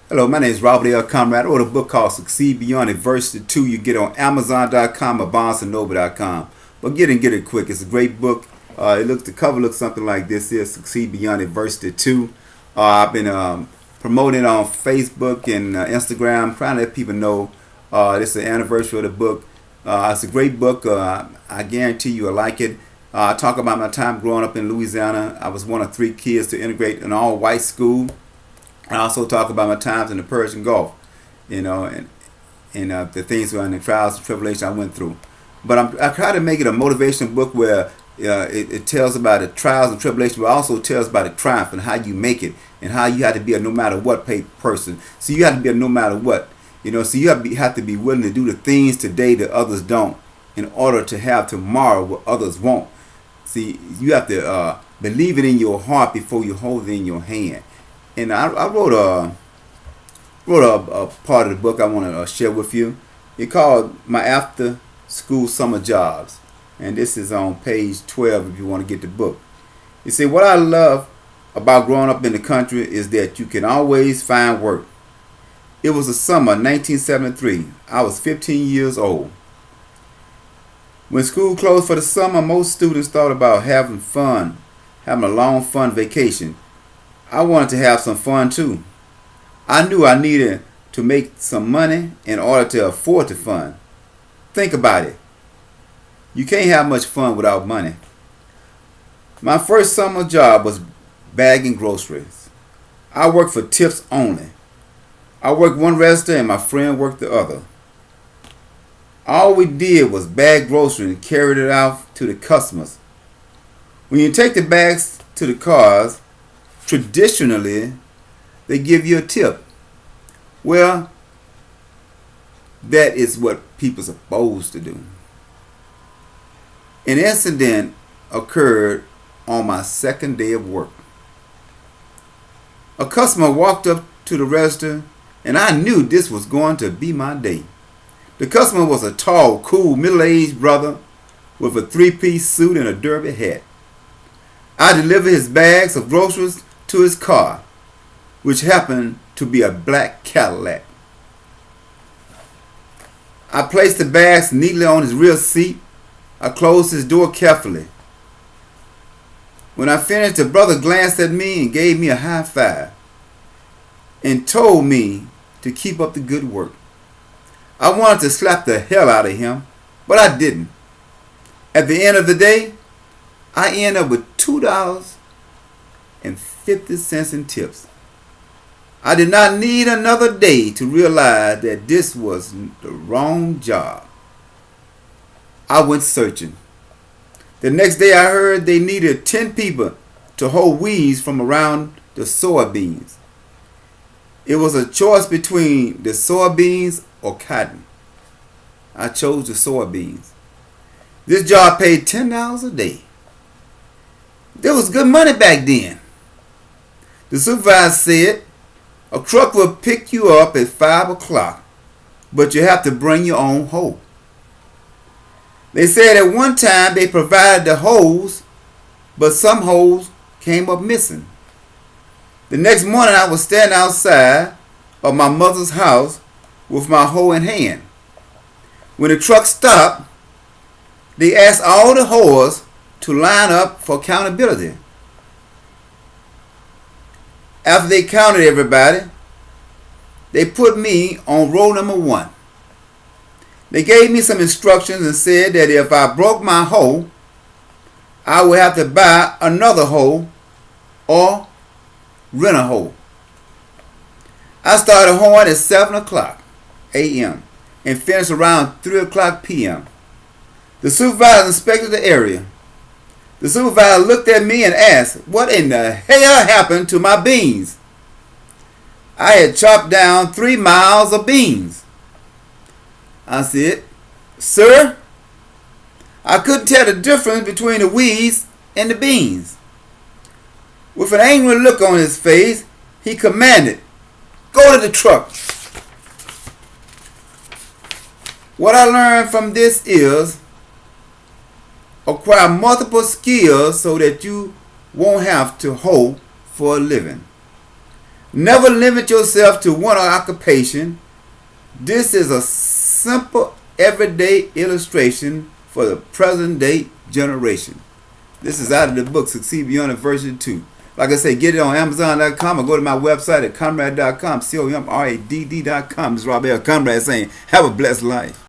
Hello, my name is Robert L. Conrad. I wrote a book called Succeed Beyond Adversity 2. You get it on Amazon.com or BarnesandNoble.com. But get it quick. It's a great book. The cover looks something like this here, Succeed Beyond Adversity 2. I've been promoting it on Facebook and Instagram, trying to let people know this is the anniversary of the book. It's a great book. I guarantee you'll like it. I talk about my time growing up in Louisiana. I was one of 3 kids to integrate an all-white school. I also talk about my times in the Persian Gulf, and the things and the trials and tribulations I went through. But I try to make it a motivational book where it tells about the trials and tribulations, but also tells about the triumph and how you make it and how you have to be a no matter what person. So you have to be a no matter what. So you have to be willing to do the things today that others don't in order to have tomorrow what others won't. See, you have to believe it in your heart before you hold it in your hand. And I wrote a part of the book I want to share with you. It's called My After School Summer Jobs. And this is on page 12 if you want to get the book. You see, what I love about growing up in the country is that you can always find work. It was the summer of 1973. I was 15 years old. When school closed for the summer, most students thought about having fun, having a long fun vacation. I wanted to have some fun too. I knew I needed to make some money in order to afford the fun. Think about it. You can't have much fun without money. My first summer job was bagging groceries. I worked for tips only. I worked one register and my friend worked the other. All we did was bag groceries and carried it out to the customers. When you take the bags to the cars, traditionally, they give you a tip. Well, that is what people are supposed to do. An incident occurred on my second day of work. A customer walked up to the register, and I knew this was going to be my day. The customer was a tall, cool, middle-aged brother with a 3-piece suit and a derby hat. I delivered his bags of groceries to his car, which happened to be a black Cadillac. I placed the bags neatly on his rear seat. I closed his door carefully. When I finished, the brother glanced at me and gave me a high five and told me to keep up the good work. I wanted to slap the hell out of him, but I didn't. At the end of the day, I ended up with $2.50 in tips. I did not need another day to realize that this was the wrong job. I went searching. The next day I heard they needed 10 people to hoe weeds from around the soybeans. It was a choice between the soybeans or cotton. I chose the soybeans. This job paid $10 a day. There was good money back then. The supervisor said, a truck will pick you up at 5 o'clock, but you have to bring your own hoe. They said at one time they provided the hoes, but some hoes came up missing. The next morning I was standing outside of my mother's house with my hoe in hand. When the truck stopped, they asked all the hoes to line up for accountability. After they counted everybody, they put me on roll number 1. They gave me some instructions and said that if I broke my hoe, I would have to buy another hoe or rent a hoe. I started hoeing at 7 o'clock a.m. and finished around 3 o'clock p.m. The supervisor inspected the area. The supervisor looked at me and asked, what in the hell happened to my beans? I had chopped down 3 miles of beans. I said, sir, I couldn't tell the difference between the weeds and the beans. With an angry look on his face, he commanded, go to the truck. What I learned from this is acquire multiple skills so that you won't have to hoe for a living. Never limit yourself to one occupation. This is a simple, everyday illustration for the present day generation. This is out of the book Succeed Beyond Adversity 2. Like I say, get it on Amazon.com or go to my website at Conrad.com, COMRADD.com. This is Rob L. Conrad saying, have a blessed life.